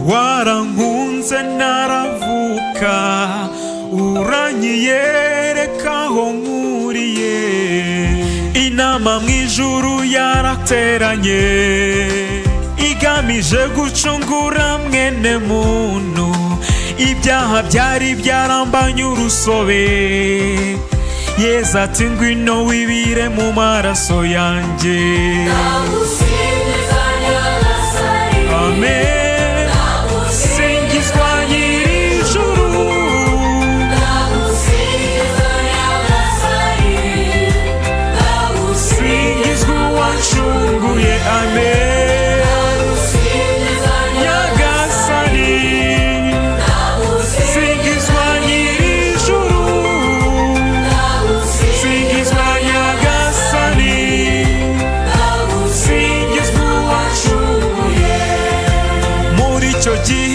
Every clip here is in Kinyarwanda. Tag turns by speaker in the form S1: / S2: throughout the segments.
S1: warankunze naravuka, uranyiyereka aho nkuriye. Inama mw'ijuru yarateranye, igamije gucungura mwene muntu. Ibyaha byari byarambanye urusobe, Yesu ati ngwino wibire mu maraso yanjye. Amen.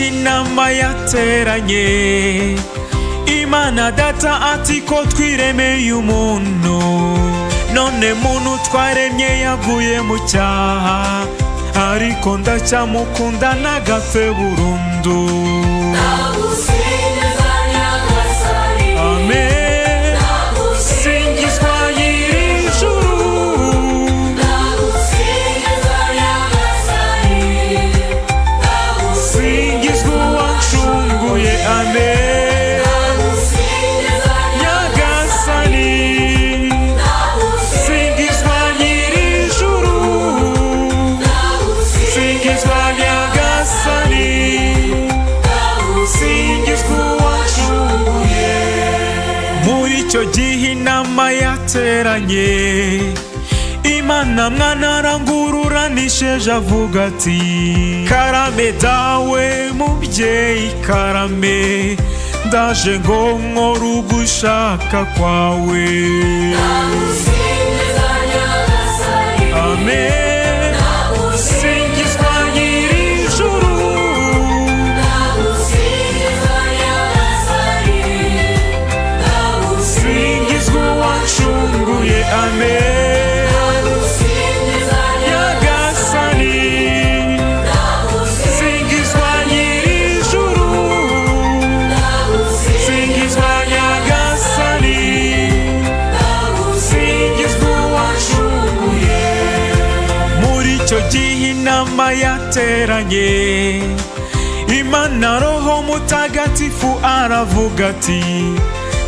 S1: Inama yateranye, Imana Data ati ko twiremeye umuntu, none muntu twaremye yaguye mu cyaha, ariko ndacyamukunda ntagapfe burundu. Amen. Icyo gihe inama yateranye, Imana mwana arangururanisheje avuga ati karame dawe mubyeyi karame, ndaje ngo nkore ugushaka kwawe. Amen. Inama yateranye, Imana Roho Mutagatifu aravuga ati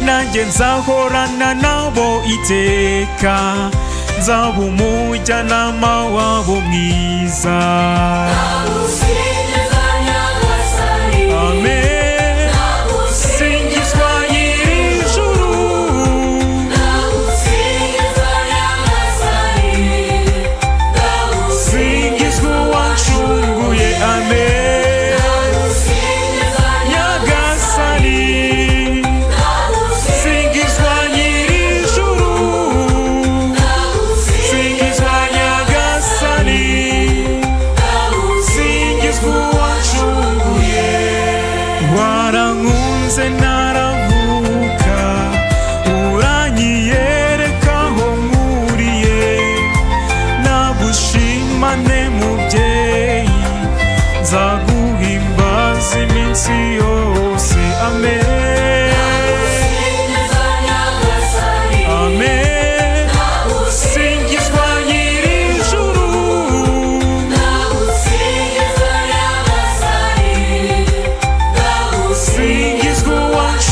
S1: nanjye nzahorana nabo iteka, nzaba umujyanama wabo mwiza. Amen. Warankunze naravuka, uranyiyereka aho nkuriye. Nagushimane mubyeyi, nzaguhimbaza iminsi yose. Amen.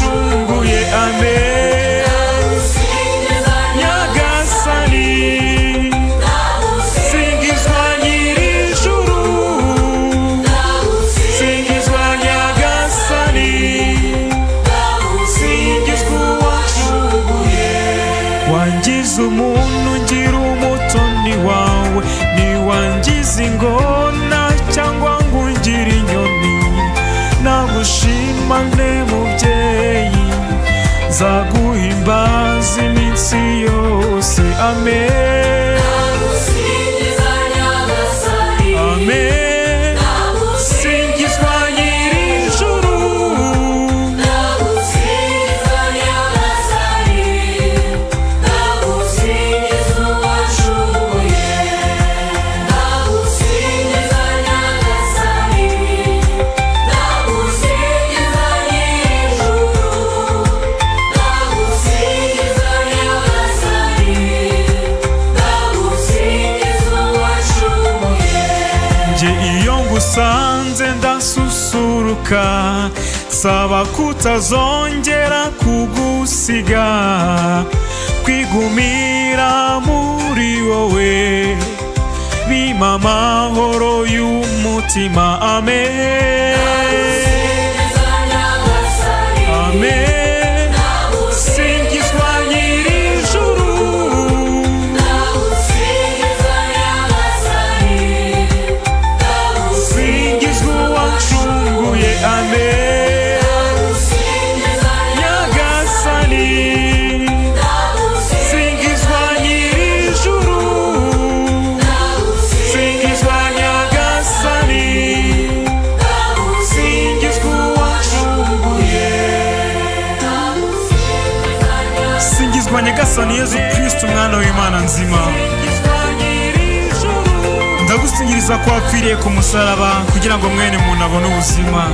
S1: True. iyo ngusanze ndasusuruka, saba kutazongera kugusiga, kwigumira muri wowe bimpa amahoro y'umutima. Amen, amen. Singizwa nyir'ijuru, singizwa uwancunguye. Amen, nyagasani. Singizwa nyir'ijuru, singizwa nyagasani, singizwa uwancunguye. Singizwa nyagasani Yezu Kristo, umwana w'Imana nzima. Ndagusingiriza ko wapfiriye ku musaraba kugira ngo mwene muntu abone ubuzima.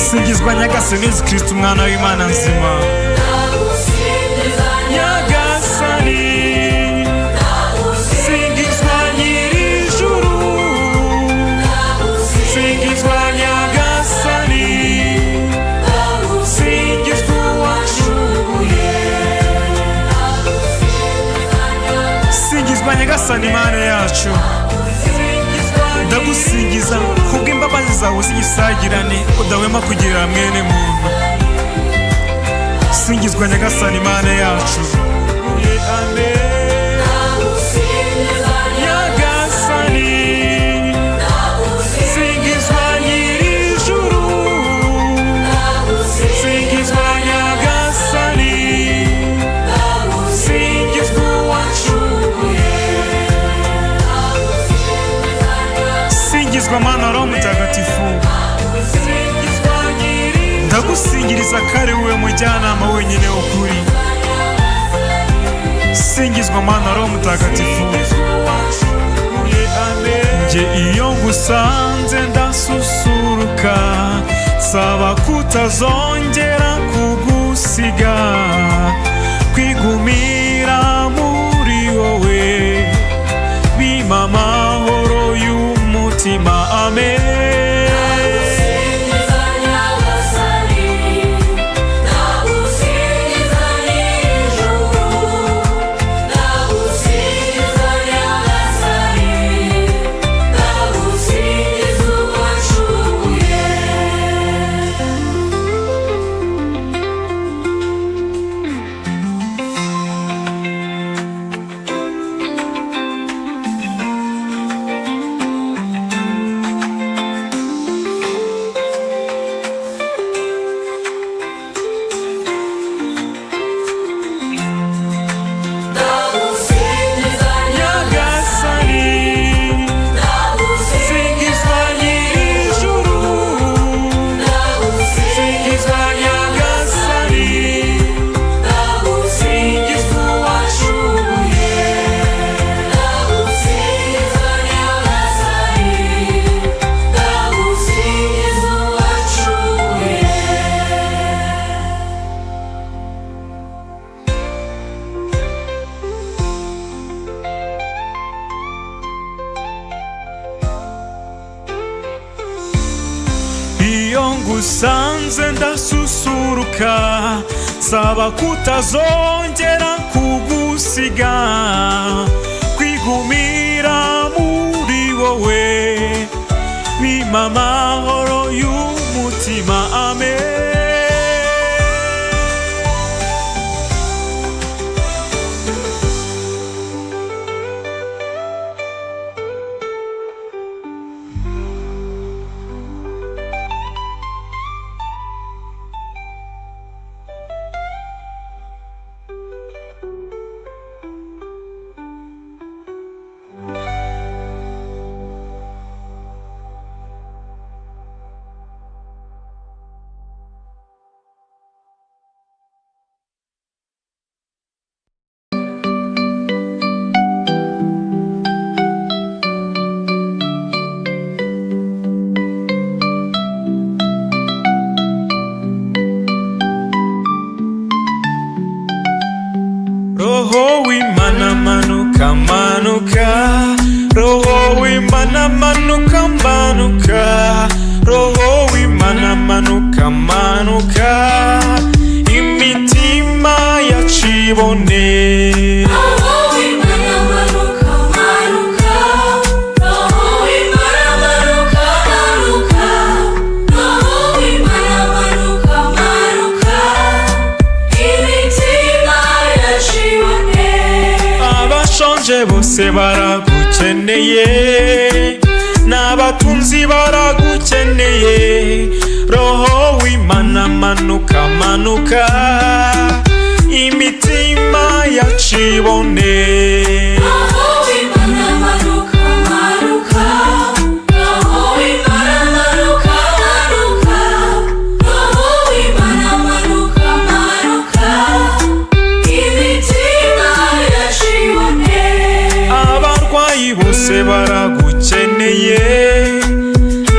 S1: Singizwa nyagasani Yezu Kristo, umwana w'Imana nzima. Nyagasani, singizwa nyir'ijuru, singizwa nyagasani, singizwa uwancunguye. Singizwa nyagasani Mana yacu, ndagusingiza kubw'imbabazi zawe z'igisagirane udahwema kugirira mwene muntu. Singizwa nyagasani Mana yacu. Amen, nyagasani. Singizwa nyir'ijuru, singizwa nyagasani, singizwa uwancunguye. Singizwa Mana Roho Mutagatifu, ndagusingiriza kare wowe mujyanama wenyine w'ukuri. Singizwa Mana Roho Mutagatifu. Nje iyo ngusanze ndasusuruka, saba kutazongera kugusiga, kwigumira muri wowe bimpa amahoro y'umutima. Amen, iyo ngusanze ndasusuruka, saba kutazongera kugusiga, kwigumira muri wowe bimpa amahoro y'umutima. Amen. bose baragukeneye, n'abatunzi baragukeneye. Roho w'Imana manuka manuka, imitima yacu ibone.
S2: Roho w'Imana manuka manuka, Roho w'Imana manuka manuka, Roho w'Imana manuka manuka, imitima yacu ibone.
S1: Abarwayi bose baragukeneye,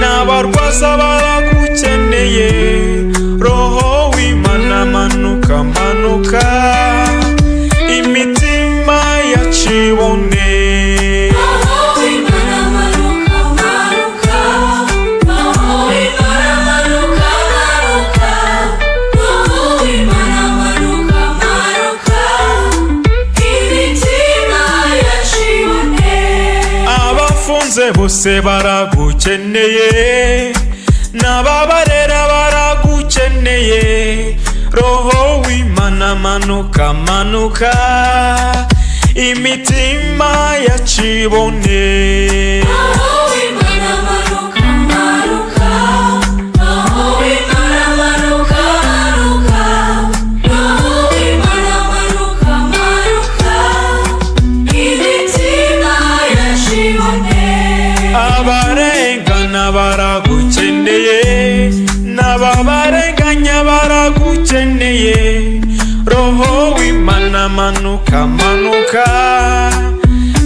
S1: n'abarwaza baragukeneye. Roho w'Imana manuka manuka, imitima yacu ibone.
S2: Roho w'Imana manuka manuka, Roho w'Imana manuka manuka, Roho w'Imana manuka manuka, imitima yacu ibone.
S1: Abafunze bose baragukeneye, n'ababarera baragukeneye. Roho w'Imana manuka manuka, imitima yacu ibone.
S2: Roho w'Imana manuka manuka, Roho w'Imana manuka manuka, Roho w'Imana manuka manuka, imitima yacu ibone.
S1: Abarengana baragukeneye, n'ababarenganya baragukeneye. Roho w'Imana manuka manuka,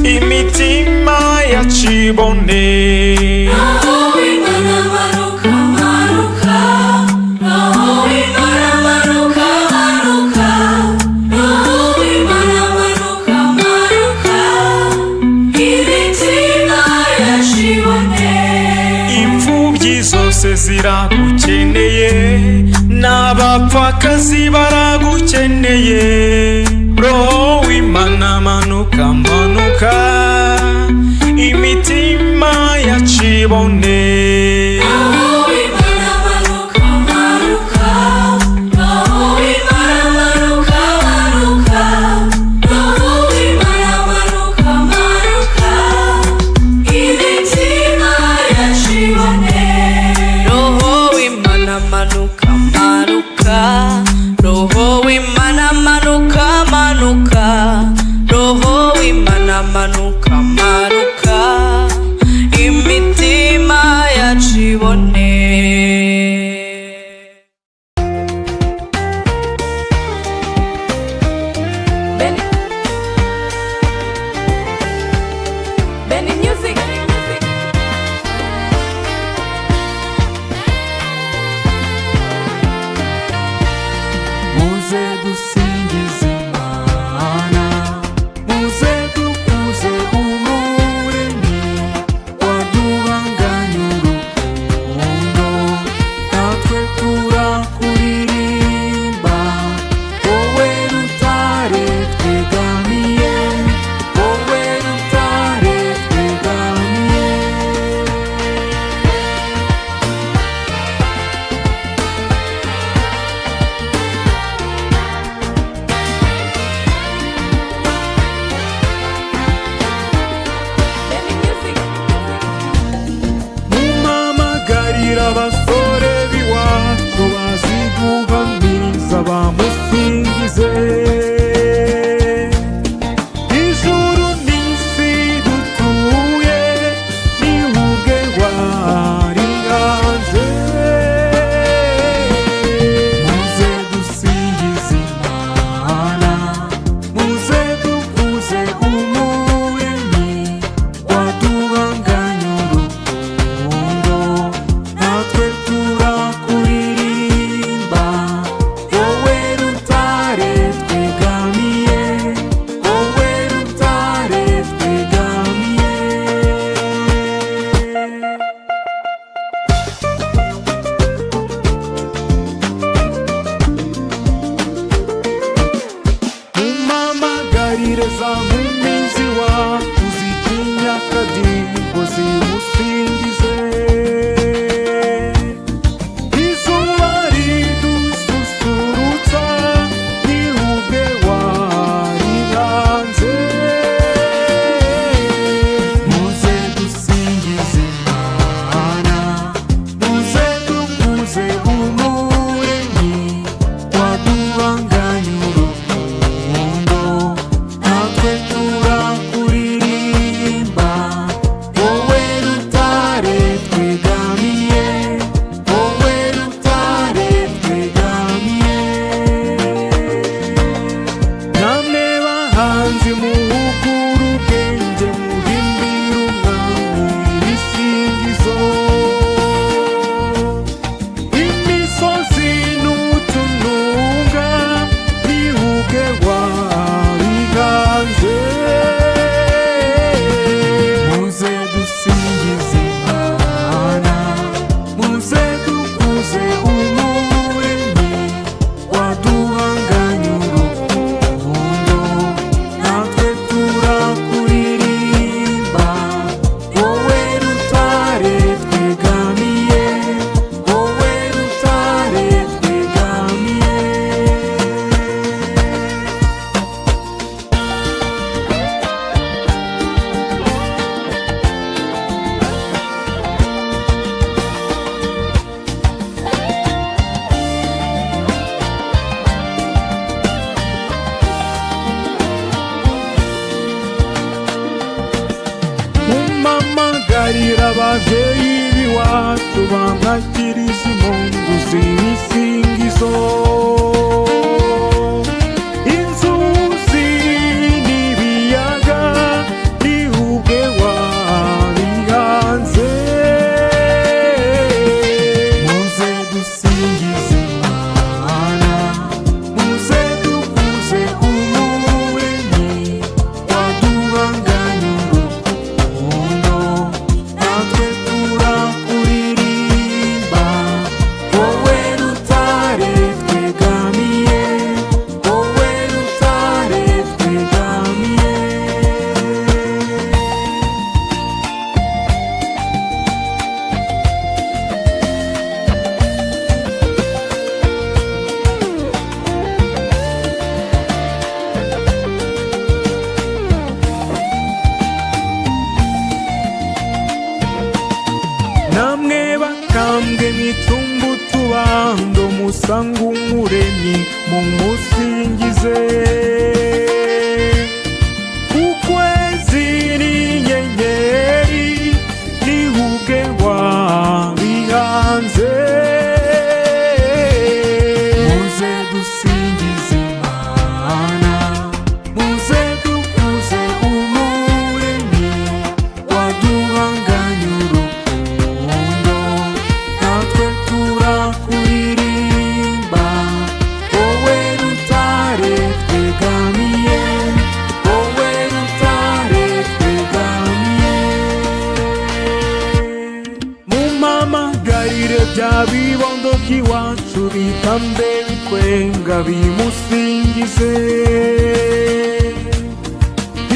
S1: imitima yacu ibone.
S2: Roho w'Imana manuka manuka, Roho w'Imana manuka manuka, Roho w'Imana manuka manuka, imitima yacu ibone.
S1: Imfubyi zose ziragukeneye, n'abapfakazi baragukeneye. Roho w'Imana manuka manuka, imitima yacu ibone.
S2: Roho w'Imana manuka manuka, Roho w'Imana manuka manuka, Roho w'Imana manuka manuka, imitima yacu ibone. Roho w'Imana manuka manuka, Roho w'Imana manuka manuka, Roho w'Imana manuka manuka, imitima
S1: wacu bamwakiriza impundu z'ibisingizo. Inzuzi n'ibiyaga ni ubwe wabihanze. Muze dusingize Imana, muze dukuze Umuremyi waduhanganye urukundo, natwe turakuririmba. Wowe rutare twegamiye, wowe rutare twegamiye. Namwe bakambwe mwicumba utubando, musanga Umuremyi mumusingize. Ukwezi n'inyenyeri ni ubwe wabihanze. Muze dusingize Imana, muze dukuze Umuremyi waduhanganye urukundo, natwe turakuririmba. Wowe rutare twegamiye, wowe rutare twegamiye. Mumpamagarire bya bibondo by'iwacu bitambe bikwenga bimusingize.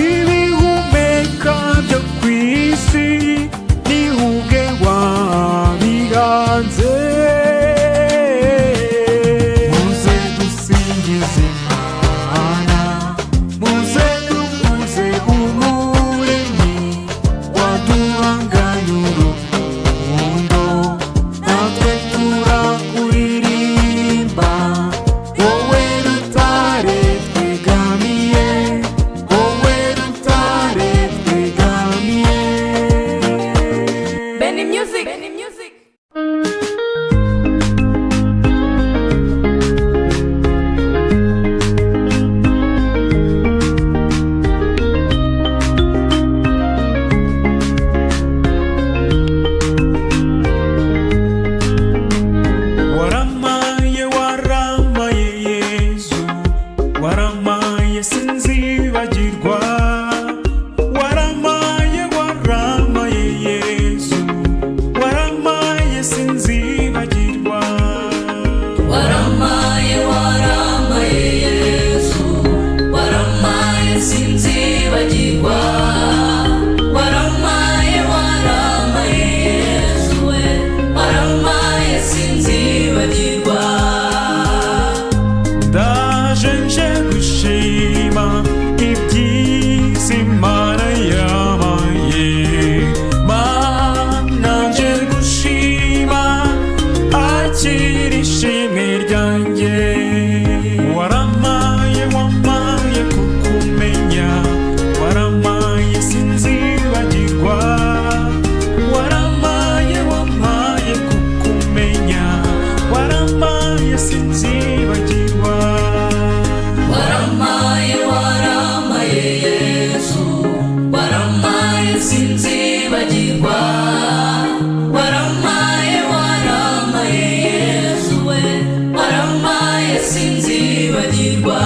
S1: Ibihumeka byo ku isi ni ubwe wabihanze. Muze dusingize Imana, muze dukuze Umuremyi waduhanganye urukundo, natwe turakuririmba. Wowe rutare twegamiye, wowe rutare twegamiye.
S2: Benny Music. Benny Music.
S1: Waramaye waramaye Yesu, waramaye sinzibagirwa. Waramaye waramaye Yesu, waramaye sinzibagirwa.
S2: Waramaye waramaye Yesu, waramaye sinzibagirwa. Waramaye waramaye Yesu, waramaye sinzibagirwa.
S1: Ndaje nje gushima ibyiza Imana yampaye. Mana nje gushima, akira ishimwe ryanjye. Waramaye wamaye kukumenya, waramaye sinzibagirwa. Waramaye wamaye kukumenya, waramaye sinzibagirwa.
S2: Waramaye waramaye Yesu, waramaye sinzibagirwa. Waramaye waramaye Yesu, waramaye sinzibagirwa.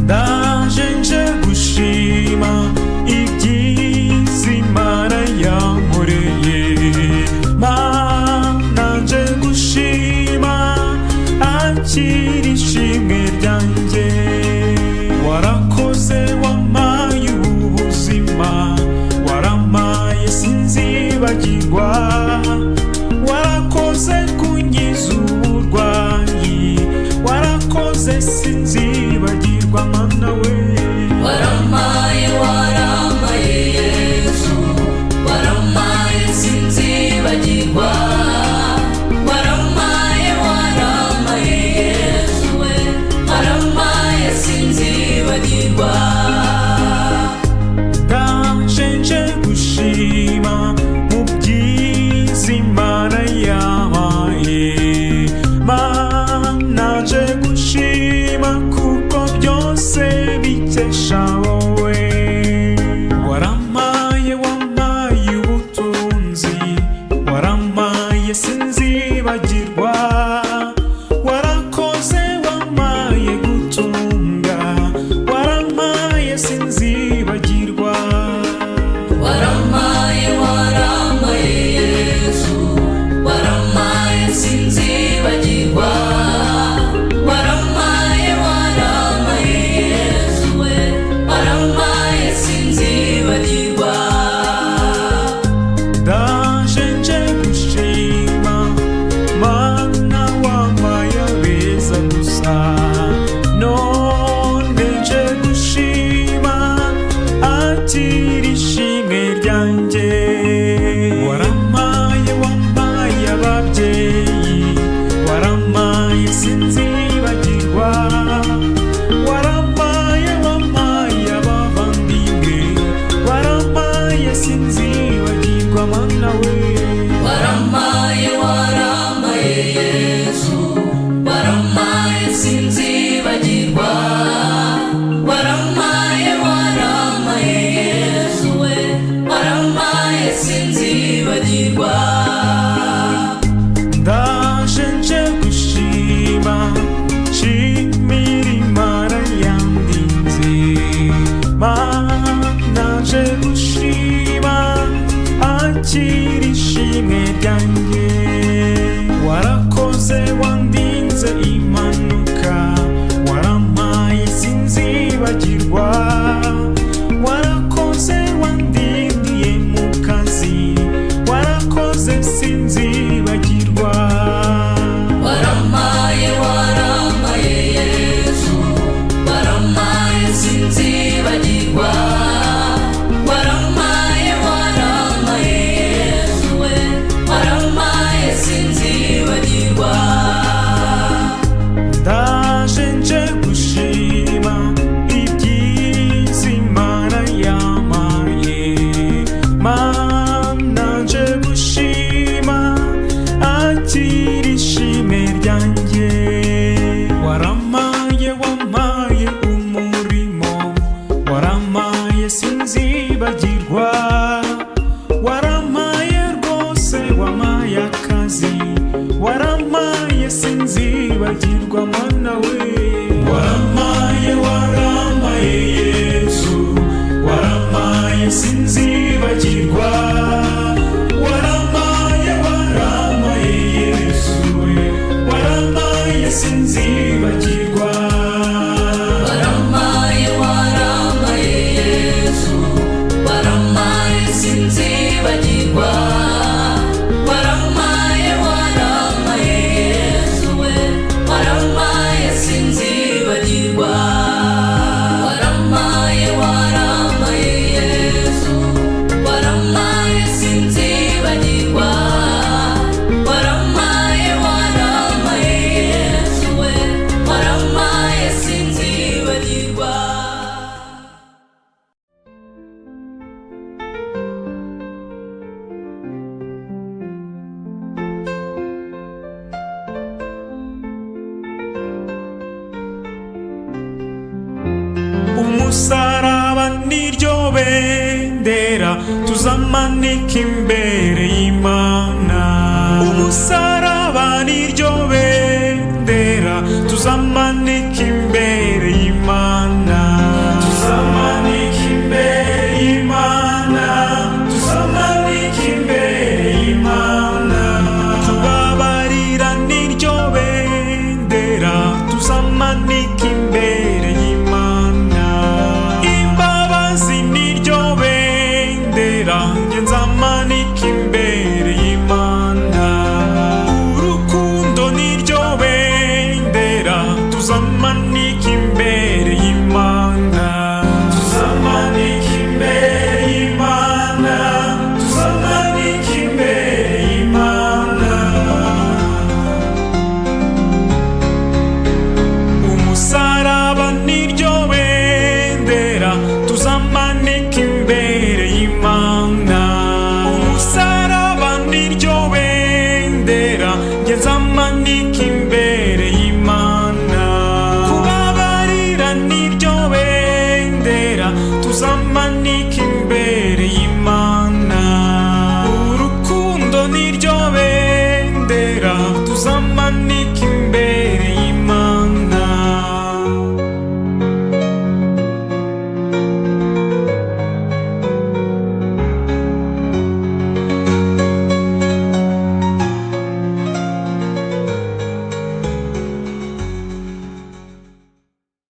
S1: Ndaje nje gushima ibyiza Imana yankoreye. Mana nje gushima, akira ishimwe ryanjye. Warakoze wamaye ubuzima, waramaye sinzibagirwa. Warakoze kunkiza uburwayi, warakoze sinzibagirwa Mana we.
S2: Waramaye waramaye Yesu, waramaye sinzibagirwa. Waramaye waramaye Yesu, waramaye sinzibagirwa.
S1: Ndaje nje gushima mu byiza mana we.
S2: waramaye waramaye Yesu waramaye sinzibagirwa waramaye waramaye Yesu we waramaye sinzibagirwa
S1: ndaje nje gushima shimira imana yandinze mana nje gushima akira ishimwe ryanjye warakoze wandinze impanuka warampaye sinzibagirwa warakoze wandindiye mu kazi warakoze sinzibagirwa
S2: waramaye waramaye Yesu waramaye sinzibagirwa waramaye waramaye Yesu we waramaye sinzibagirwa
S1: ndaje nje gushima ibyiza imana yamaye mana nje gushima akira ishimwe ryanjye waramaye wampaye umurimo waramaye sinzibagirwa waramaye rwose wampaye akazi waramaye sinzibagirwa mana we waramaye waramaye Yesu waramaye sinzibagirwa waramaye waramaye Yesu we waramaye sinzibagirwa
S2: waramaye waramaye Yesu waramaye sinzibagirwa waramaye waramaye Yesu we waramaye sinzibagirwa waramaye waramaye Yesu waramaye sinzibagirwa waramaye waramaye Yesu we waramaye sinzibagirwa
S1: umusaraba niryo bendera tuzamanika imbere y'Imana umusaraba niryo bendera tuzamanika imbere y'Imana tuzamanika imbere y'Imana tuzamanika imbere y'Imana kubabarira niryo bendera tuzamanika imbere y'Imana imbabazi niryo bendera nge nzamanika imbere y'Imana urukundo niryo bendera tuzamanika imbere y'Imana tuzamanika imbere y'Imana tuzamanika imbere y'Imana umusaraba niryo bendera tuzamanika imbere y'Imana umusaraba niryo bendera nge nzamanika imbere y'Imana kubabarira niryo bendera tuzamanika imbere y'Imana urukundo niryo bendera tuzamanika